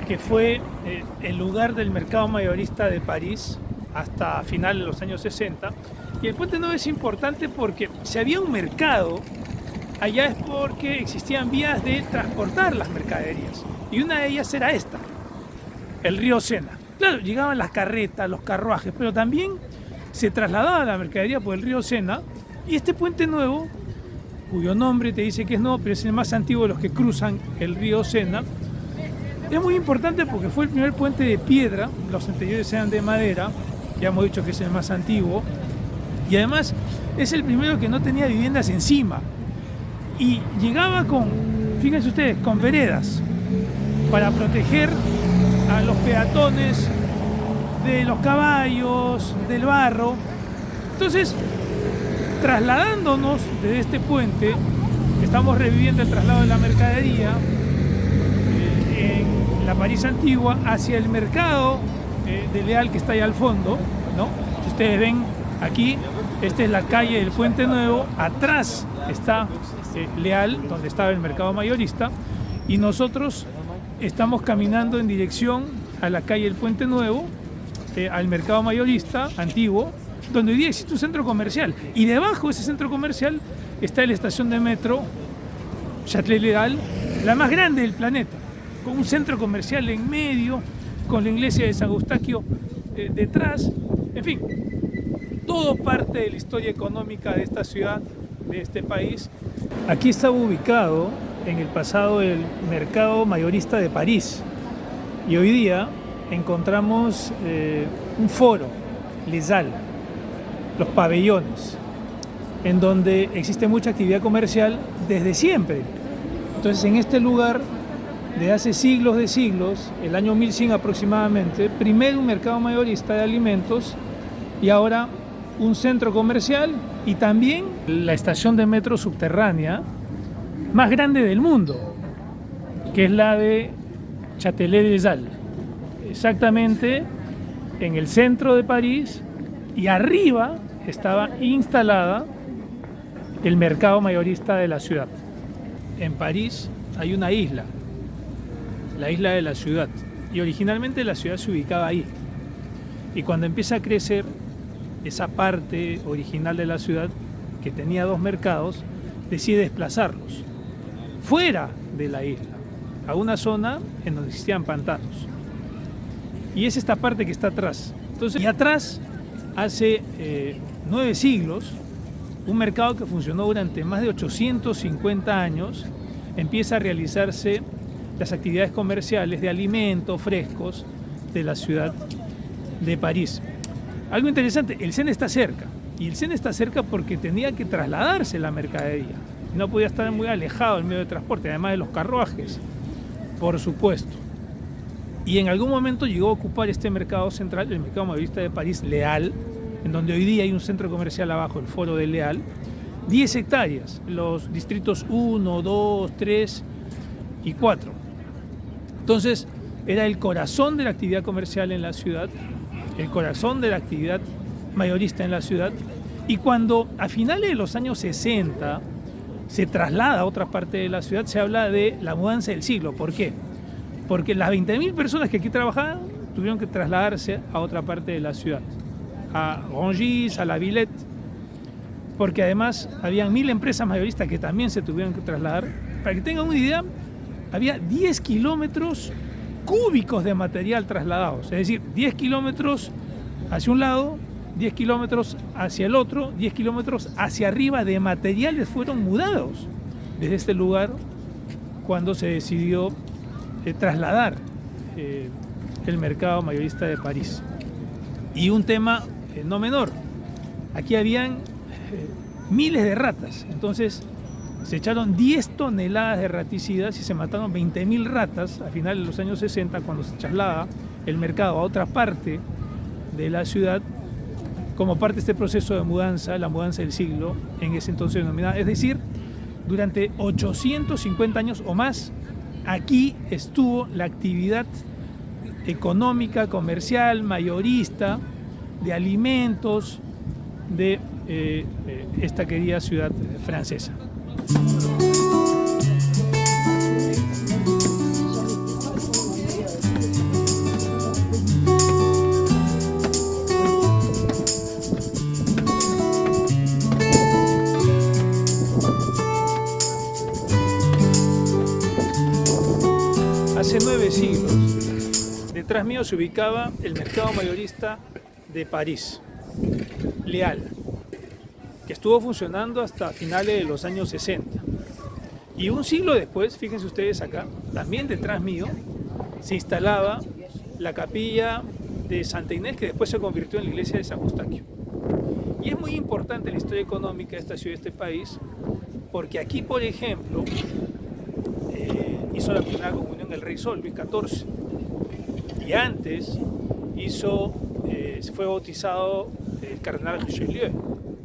que fue el lugar del mercado mayorista de París hasta finales de los años 60. Y el Puente Nuevo es importante porque si había un mercado, allá es porque existían vías de transportar las mercaderías. Y una de ellas era esta, el río Sena. Claro, llegaban las carretas, los carruajes, pero también se trasladaba la mercadería por el río Sena. Y este Puente Nuevo, cuyo nombre te dice que es nuevo, pero es el más antiguo de los que cruzan el río Sena, es muy importante porque fue el primer puente de piedra. Los anteriores eran de madera, ya hemos dicho que es el más antiguo, y además es el primero que no tenía viviendas encima y llegaba con, fíjense ustedes, con veredas para proteger a los peatones de los caballos, del barro. Entonces, trasladándonos desde este puente, estamos reviviendo el traslado de la mercadería en la París antigua hacia el mercado de Leal, que está ahí al fondo, ¿no? Si ustedes ven aquí, esta es la calle del Puente Nuevo, atrás está Leal, donde estaba el mercado mayorista, y nosotros estamos caminando en dirección a la calle del Puente Nuevo, al mercado mayorista antiguo, donde hoy día existe un centro comercial, y debajo de ese centro comercial está la estación de metro Châtelet-Léal, la más grande del planeta, con un centro comercial en medio, con la iglesia de San Eustaquio detrás. En fin, todo parte de la historia económica de esta ciudad, de este país. Aquí estaba ubicado en el pasado el mercado mayorista de París, y hoy día encontramos un foro, Les Halles, los pabellones, en donde existe mucha actividad comercial desde siempre. Entonces, en este lugar, de hace siglos de siglos, el año 1100 aproximadamente, primero un mercado mayorista de alimentos y ahora un centro comercial y también la estación de metro subterránea más grande del mundo, que es la de Châtelet-Léal, exactamente en el centro de París, y arriba estaba instalada el mercado mayorista de la ciudad. En París hay una isla, la isla de la ciudad, y originalmente la ciudad se ubicaba ahí, y cuando empieza a crecer esa parte original de la ciudad, que tenía dos mercados, decide desplazarlos fuera de la isla, a una zona en donde existían pantanos, y es esta parte que está atrás. Entonces, y atrás, hace 9 siglos, un mercado que funcionó durante más de 850 años, empieza a realizarse las actividades comerciales de alimentos frescos de la ciudad de París. Algo interesante, el Sena está cerca, y el Sena está cerca porque tenía que trasladarse la mercadería, no podía estar muy alejado del medio de transporte, además de los carruajes, por supuesto. Y en algún momento llegó a ocupar este mercado central, el mercado mayorista de París, Leal, en donde hoy día hay un centro comercial abajo, el Foro de Leal, 10 hectáreas, los distritos 1, 2, 3 y 4. Entonces, era el corazón de la actividad comercial en la ciudad, el corazón de la actividad mayorista en la ciudad, y cuando a finales de los años 60 se traslada a otra parte de la ciudad, se habla de la mudanza del siglo. ¿Por qué? Porque las 20.000 personas que aquí trabajaban tuvieron que trasladarse a otra parte de la ciudad, a Rungis, a La Villette, porque además habían 1000 empresas mayoristas que también se tuvieron que trasladar. Para que tengan una idea, había 10 kilómetros cúbicos de material trasladados, es decir, 10 kilómetros hacia un lado, 10 kilómetros hacia el otro, 10 kilómetros hacia arriba de materiales fueron mudados desde este lugar cuando se decidió trasladar el mercado mayorista de París. Y un tema no menor, aquí habían miles de ratas, entonces se echaron 10 toneladas de raticidas y se mataron 20.000 ratas a finales de los años 60 cuando se traslada el mercado a otra parte de la ciudad como parte de este proceso de mudanza, la mudanza del siglo, en ese entonces denominada. Es decir, durante 850 años o más, aquí estuvo la actividad económica, comercial, mayorista, de alimentos de esta querida ciudad francesa. Detrás mío se ubicaba el mercado mayorista de París, Leal, que estuvo funcionando hasta finales de los años 60. Y un siglo después, fíjense ustedes acá, también detrás mío, se instalaba la capilla de Santa Inés, que después se convirtió en la iglesia de San Eustaquio. Y es muy importante la historia económica de esta ciudad, de este país, porque aquí, por ejemplo, hizo la primera comunión el rey Sol, Luis XIV. Y antes fue bautizado el cardenal Richelieu,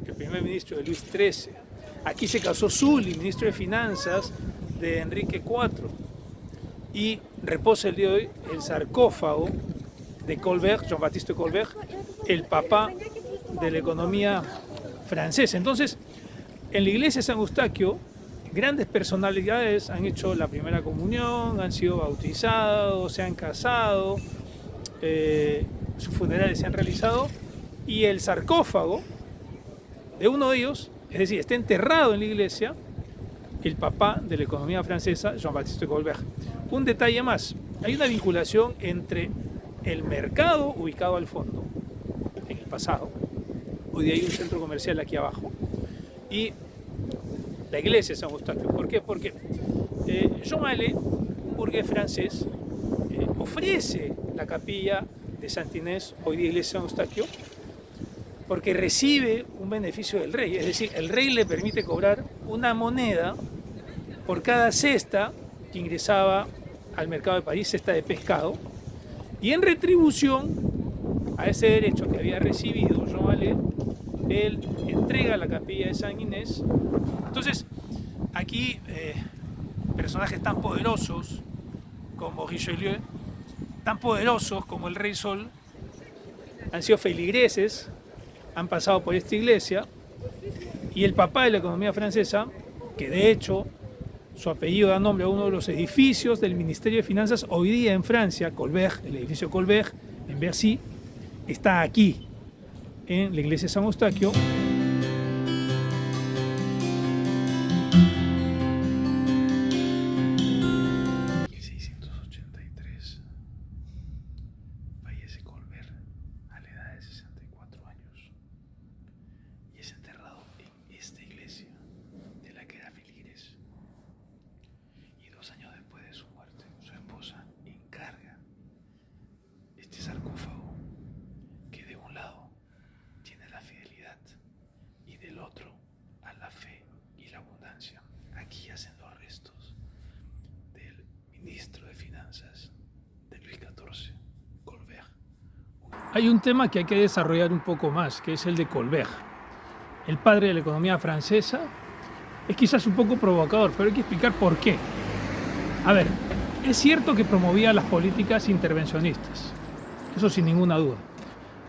el primer ministro de Luis XIII. Aquí se casó Sully, ministro de Finanzas de Enrique IV. Y reposa el día de hoy el sarcófago de Colbert, Jean-Baptiste Colbert, el papá de la economía francesa. Entonces, en la iglesia de San Eustaquio, grandes personalidades han hecho la primera comunión, han sido bautizados, se han casado, sus funerales se han realizado, y el sarcófago de uno de ellos, es decir, está enterrado en la iglesia, el papá de la economía francesa, Jean-Baptiste Colbert. Un detalle más, hay una vinculación entre el mercado ubicado al fondo, en el pasado, hoy día hay un centro comercial aquí abajo, y la iglesia de San Eustaquio. ¿Por qué? Porque Jean Allais, un burgués francés, ofrece la capilla de Santa Inés, hoy día iglesia de San Eustaquio, porque recibe un beneficio del rey. Es decir, el rey le permite cobrar una moneda por cada cesta que ingresaba al mercado de París, cesta de pescado, y en retribución a ese derecho que había recibido Jean Allais, él entrega la capilla de San Inés. Entonces, aquí personajes tan poderosos como Richelieu, tan poderosos como el Rey Sol, han sido feligreses, han pasado por esta iglesia, y el papá de la economía francesa, que de hecho su apellido da nombre a uno de los edificios del Ministerio de Finanzas hoy día en Francia, Colbert, el edificio Colbert, en Bercy, está aquí, en la iglesia de San Eustaquio. Fallece Colbert a la edad de 64 años y es enterrado en esta iglesia de la que era feligrés. Y 2 años después de su muerte, su esposa encarga este sarcófago que de un lado tiene la fidelidad y del otro a la fe y la abundancia. Aquí yacen los restos del ministro de Finanzas de Luis XIV, Colbert. Hay un tema que hay que desarrollar un poco más, que es el de Colbert, el padre de la economía francesa. Es quizás un poco provocador, pero hay que explicar por qué. A ver, es cierto que promovía las políticas intervencionistas, eso sin ninguna duda,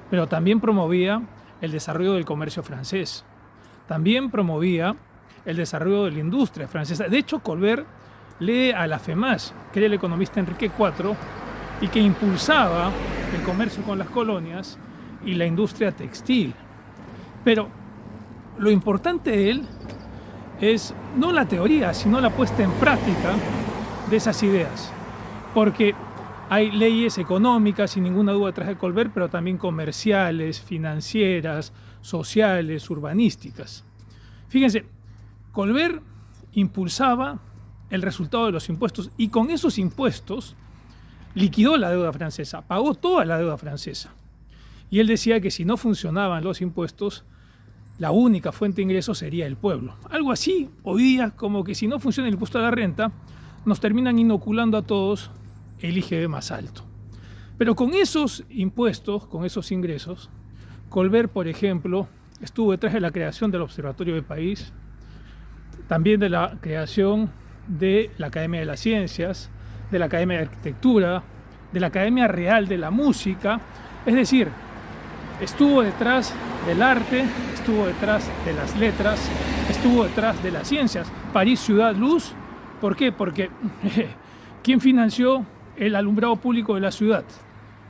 pero también promovía el desarrollo del comercio francés, también promovía el desarrollo de la industria francesa. De hecho, Colbert lee a la FEMAS, que era el economista Enrique IV, y que impulsaba el comercio con las colonias y la industria textil. Pero lo importante de él es no la teoría, sino la puesta en práctica de esas ideas. Porque hay leyes económicas, sin ninguna duda, detrás de Colbert, pero también comerciales, financieras, sociales, urbanísticas. Fíjense, Colbert impulsaba el resultado de los impuestos y con esos impuestos liquidó la deuda francesa, pagó toda la deuda francesa. Y él decía que si no funcionaban los impuestos, la única fuente de ingresos sería el pueblo. Algo así, hoy día, como que si no funciona el impuesto a la renta, nos terminan inoculando a todos el IGB más alto. Pero con esos impuestos, con esos ingresos, Colbert, por ejemplo, estuvo detrás de la creación del Observatorio de París, también de la creación de la Academia de las Ciencias, de la Academia de Arquitectura, de la Academia Real de la Música. Es decir, estuvo detrás del arte, estuvo detrás de las letras, estuvo detrás de las ciencias. París, ciudad luz. ¿Por qué? Porque ¿quién financió el alumbrado público de la ciudad?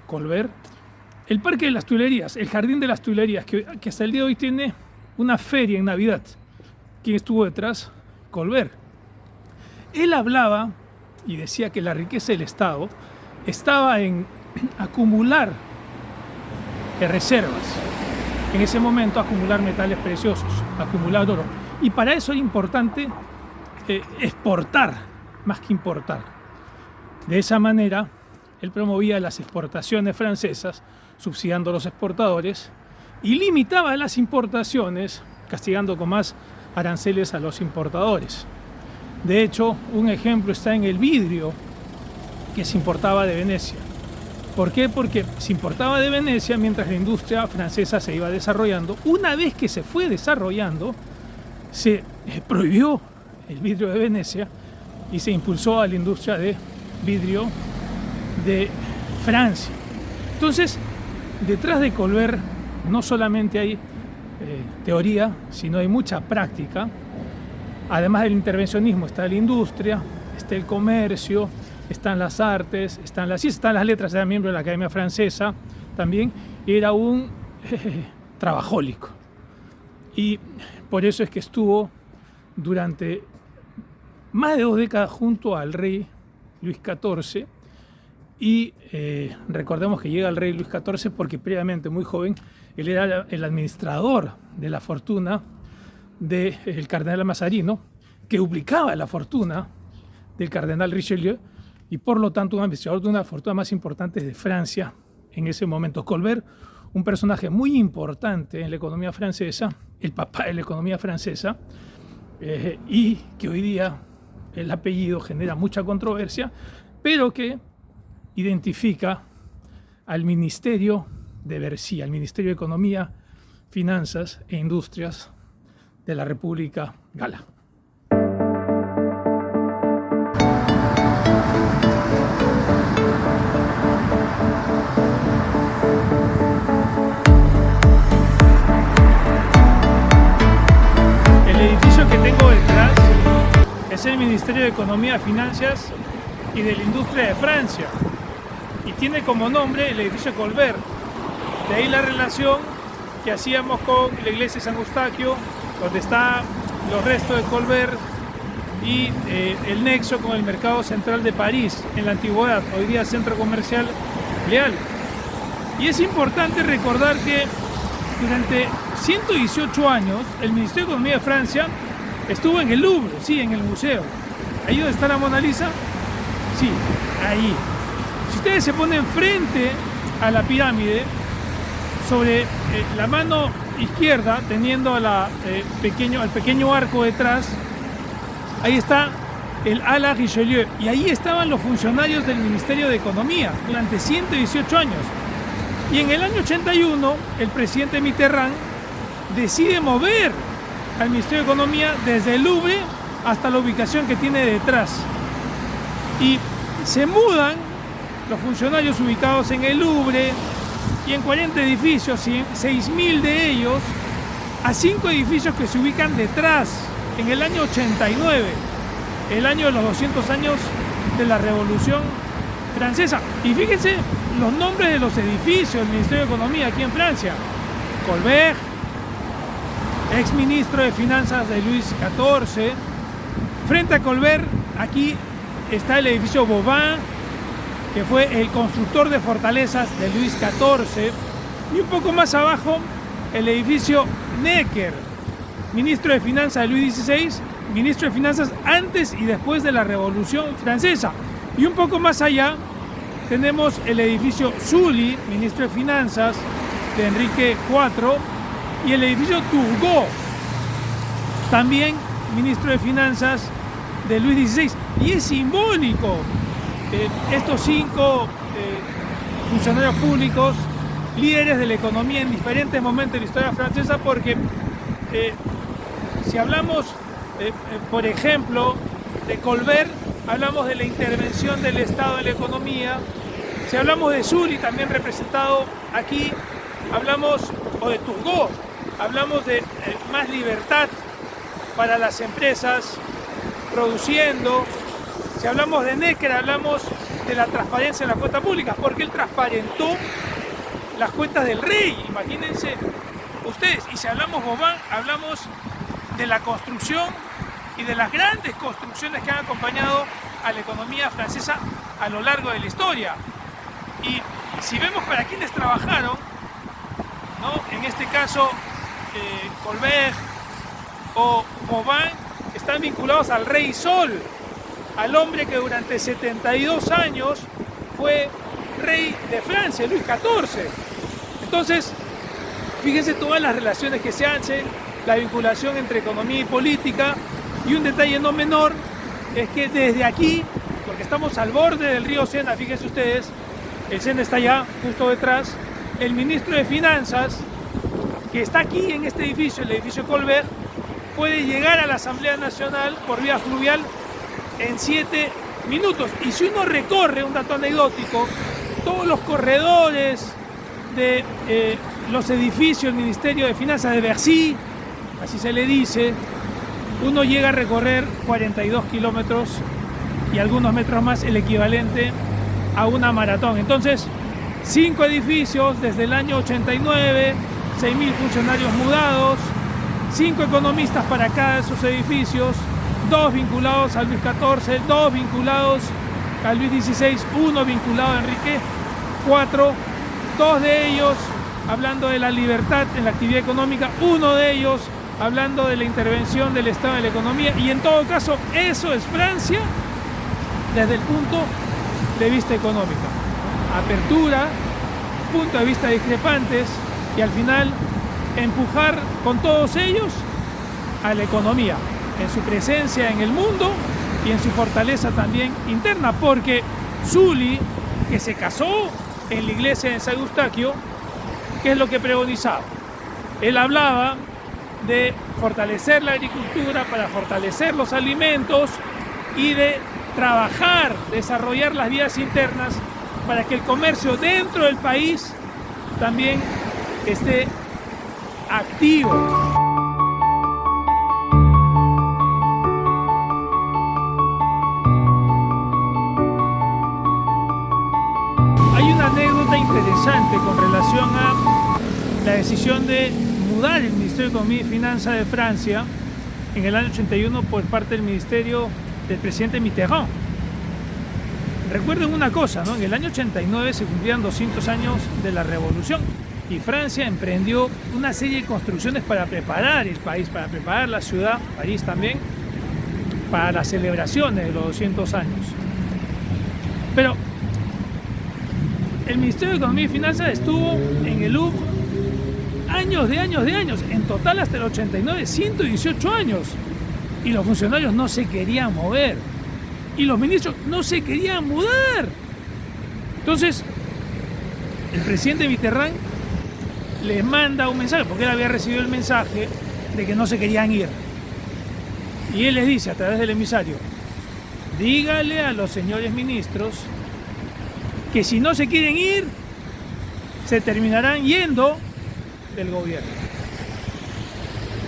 Colbert. El Parque de las Tuilerías, el Jardín de las Tuilerías, que hasta el día de hoy tiene una feria en Navidad. ¿Quién estuvo detrás? Colbert. Él hablaba y decía que la riqueza del Estado estaba en acumular reservas. En ese momento acumular metales preciosos, acumular oro. Y para eso era importante exportar más que importar. De esa manera, él promovía las exportaciones francesas, subsidiando a los exportadores, y limitaba las importaciones, castigando con más aranceles a los importadores. De hecho, un ejemplo está en el vidrio que se importaba de Venecia. ¿Por qué? Porque se importaba de Venecia mientras la industria francesa se iba desarrollando. Una vez que se fue desarrollando, se prohibió el vidrio de Venecia y se impulsó a la industria de vidrio de Francia. Entonces, detrás de Colbert no solamente hay teoría, sino hay mucha práctica. Además del intervencionismo está la industria, está el comercio, están las artes, están las ciencias, están las letras. Era miembro de la Academia Francesa también. Era un trabajólico. Y por eso es que estuvo durante más de 2 décadas junto al rey Luis XIV. Y recordemos que llega el rey Luis XIV porque previamente, muy joven, él era el administrador de la fortuna del cardenal Mazarino, que duplicaba la fortuna del cardenal Richelieu, y por lo tanto un administrador de una fortuna más importante de Francia en ese momento. Colbert, un personaje muy importante en la economía francesa, el papá de la economía francesa, y que hoy día el apellido genera mucha controversia, pero que identifica al Ministerio de Bercy, al Ministerio de Economía, Finanzas e Industrias de la República Gala. El edificio que tengo detrás es el Ministerio de Economía, Finanzas y de la Industria de Francia, y tiene como nombre el edificio Colbert. De ahí la relación que hacíamos con la iglesia de San Eustaquio, donde están los restos de Colbert, y el nexo con el mercado central de París en la antigüedad, hoy día centro comercial Leal. Y es importante recordar que durante 118 años el Ministerio de Economía de Francia estuvo en el Louvre, sí, en el museo. ¿Ahí donde está la Mona Lisa? Sí, ahí. Si ustedes se ponen frente a la pirámide, sobre la mano izquierda, teniendo al pequeño arco detrás, ahí está el ala Richelieu, y ahí estaban los funcionarios del Ministerio de Economía durante 118 años. Y en el año 81, el presidente Mitterrand decide mover al Ministerio de Economía desde el Louvre hasta la ubicación que tiene detrás. Y se mudan los funcionarios ubicados en el Louvre y en 40 edificios, 6.000 de ellos, a 5 edificios que se ubican detrás, en el año 89, el año de los 200 años de la Revolución Francesa. Y fíjense los nombres de los edificios del Ministerio de Economía aquí en Francia. Colbert, ex ministro de Finanzas de Luis XIV. Frente a Colbert, aquí está el edificio Vauban, que fue el constructor de fortalezas de Luis XIV. Y un poco más abajo, el edificio Necker, ministro de Finanzas de Luis XVI, ministro de Finanzas antes y después de la Revolución Francesa. Y un poco más allá tenemos el edificio Sully, ministro de Finanzas de Enrique IV, y el edificio Turgot, también ministro de Finanzas de Luis XVI. Y es simbólico estos 5 funcionarios públicos, líderes de la economía en diferentes momentos de la historia francesa, porque si hablamos, por ejemplo, de Colbert, hablamos de la intervención del Estado en la economía. Si hablamos de Sully, también representado aquí, hablamos, o de Turgot, hablamos de más libertad para las empresas produciendo. Si hablamos de Necker, hablamos de la transparencia en la cuenta pública, porque él transparentó las cuentas del rey, imagínense ustedes. Y si hablamos Vauban, hablamos de la construcción y de las grandes construcciones que han acompañado a la economía francesa a lo largo de la historia. Y si vemos para quienes trabajaron, ¿no? En este caso, Colbert o Vauban están vinculados al Rey Sol, al hombre que durante 72 años fue rey de Francia, Luis XIV. Entonces, fíjense todas las relaciones que se hacen, la vinculación entre economía y política, y un detalle no menor es que desde aquí, porque estamos al borde del río Sena, fíjense ustedes, el Sena está allá, justo detrás, el ministro de Finanzas, que está aquí en este edificio, el edificio Colbert, puede llegar a la Asamblea Nacional por vía fluvial en 7 minutos. Y si uno recorre, un dato anecdótico, todos los corredores de los edificios del Ministerio de Finanzas de Bercy, así se le dice, uno llega a recorrer 42 kilómetros y algunos metros más, el equivalente a una maratón. Entonces, 5 edificios desde el año 89, 6.000 funcionarios mudados, 5 economistas para cada de esos edificios, 2 vinculados a Luis XIV, 2 vinculados a Luis XVI, 1 vinculado a Enrique IV, 2 de ellos hablando de la libertad en la actividad económica, 1 de ellos hablando de la intervención del Estado en la economía, y en todo caso eso es Francia desde el punto de vista económico. Apertura, punto de vista discrepantes, y al final empujar con todos ellos a la economía, en su presencia en el mundo y en su fortaleza también interna, porque Sully, que se casó en la iglesia de San Eustaquio, ¿qué es lo que pregonizaba? Él hablaba de fortalecer la agricultura para fortalecer los alimentos y de trabajar, desarrollar las vías internas para que el comercio dentro del país también esté activo. Hay una anécdota interesante con relación a la decisión de mudar el Ministerio de Economía y Finanzas de Francia en el año 81 por parte del ministerio del presidente Mitterrand. Recuerden una cosa, ¿no? En el año 89 se cumplían 200 años de la Revolución y Francia emprendió una serie de construcciones para preparar el país, para preparar la ciudad, París también, para las celebraciones de los 200 años. Pero el Ministerio de Economía y Finanzas estuvo en el Louvre años, en total hasta el 89, 118 años. Y los funcionarios no se querían mover. Y los ministros no se querían mudar. Entonces, el presidente Mitterrand les manda un mensaje, porque él había recibido el mensaje de que no se querían ir. Y él les dice a través del emisario, dígale a los señores ministros que si no se quieren ir, se terminarán yendo del gobierno.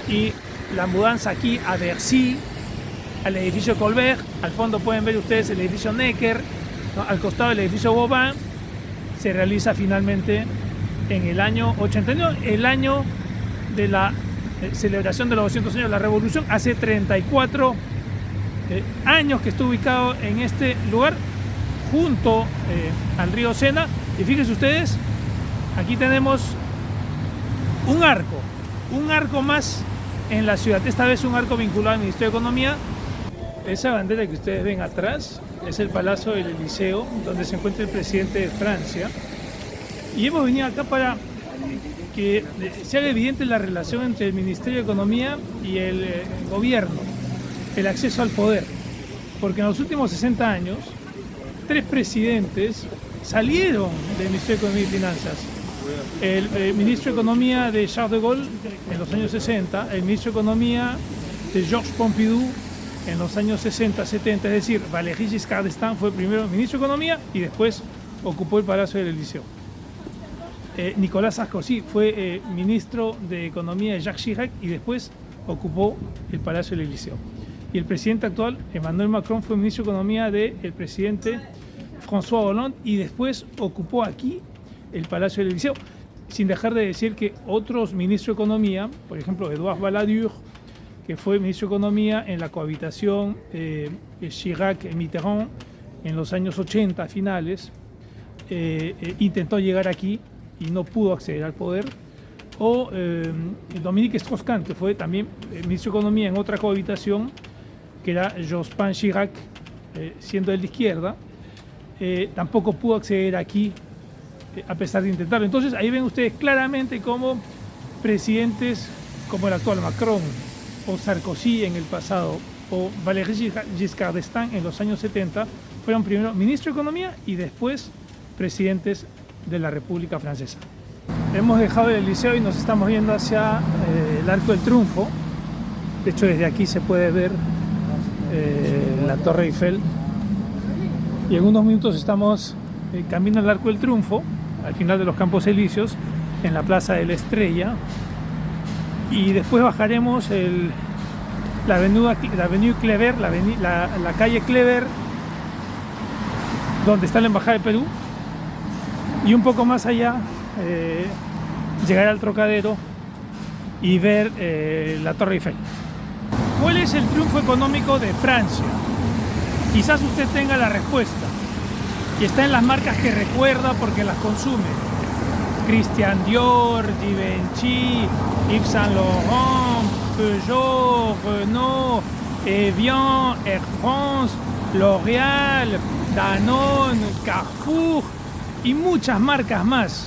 Y la mudanza aquí a Bercy, al edificio Colbert, al fondo pueden ver ustedes el edificio Necker, ¿no? Al costado del edificio Vauban, se realiza finalmente en el año 89, el año de la celebración de los 200 años de la Revolución, hace 34 años que está ubicado en este lugar, junto al río Sena. Y fíjense ustedes, aquí tenemos un arco más en la ciudad, esta vez un arco vinculado al Ministerio de Economía. Esa bandera que ustedes ven atrás es el Palacio del Eliseo, donde se encuentra el presidente de Francia. Y hemos venido acá para que se haga evidente la relación entre el Ministerio de Economía y el gobierno, el acceso al poder. Porque en los últimos 60 años, 3 presidentes salieron del Ministerio de Economía y Finanzas. El ministro de Economía de Charles de Gaulle en los años 60, el ministro de Economía de Georges Pompidou en los años 60, 70, es decir, Valéry Giscard d'Estaing fue primero ministro de Economía y después ocupó el Palacio del Eliseo. Nicolas Sarkozy fue ministro de Economía de Jacques Chirac y después ocupó el Palacio del Eliseo. Y el presidente actual, Emmanuel Macron, fue ministro de Economía del presidente François Hollande y después ocupó aquí el Palacio del Eliseo, sin dejar de decir que otros ministros de Economía, por ejemplo, Edouard Balladur, que fue ministro de Economía en la cohabitación Chirac-Mitterrand en los años 80 finales, intentó llegar aquí y no pudo acceder al poder. O Dominique Strauss-Kahn, que fue también ministro de Economía en otra cohabitación, que era Jospin Chirac, siendo de la izquierda, tampoco pudo acceder aquí a pesar de intentarlo. Entonces ahí ven ustedes claramente cómo presidentes como el actual Macron o Sarkozy en el pasado o Valéry Giscard d'Estaing en los años 70 fueron primero ministro de Economía y después presidentes de la República Francesa. Hemos dejado el Elíseo y nos estamos yendo hacia el Arco del Triunfo. De hecho, desde aquí se puede ver la Torre Eiffel. Y en unos minutos estamos camino al Arco del Triunfo, al final de los Campos Elíseos, en la Plaza de la Estrella. Y después bajaremos la Avenue Clever, la calle Clever, donde está la Embajada de Perú. Y un poco más allá, llegar al Trocadero y ver la Torre Eiffel. ¿Cuál es el triunfo económico de Francia? Quizás usted tenga la respuesta y está en las marcas que recuerda porque las consume: Christian Dior, Givenchy, Yves Saint Laurent, Peugeot, Renault, Evian, Air France, L'Oréal, Danone, Carrefour y muchas marcas más,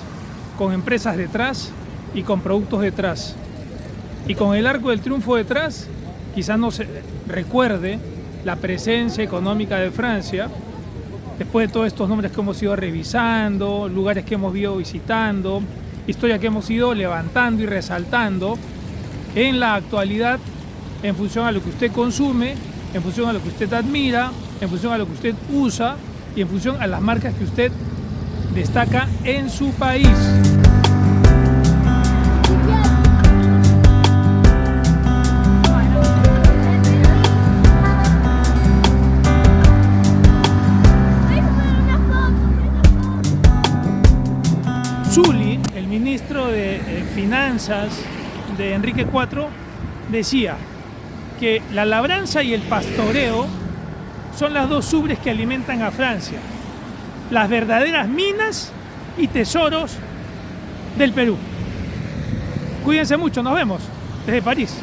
con empresas detrás y con productos detrás. Y con el Arco del Triunfo detrás, quizás no se recuerde la presencia económica de Francia, después de todos estos nombres que hemos ido revisando, lugares que hemos ido visitando, historias que hemos ido levantando y resaltando en la actualidad, en función a lo que usted consume, en función a lo que usted admira, en función a lo que usted usa y en función a las marcas que usted destaca en su país. Sully, el ministro de Finanzas de Enrique IV, decía que la labranza y el pastoreo son las dos ubres que alimentan a Francia, las verdaderas minas y tesoros del Perú. Cuídense mucho, nos vemos desde París.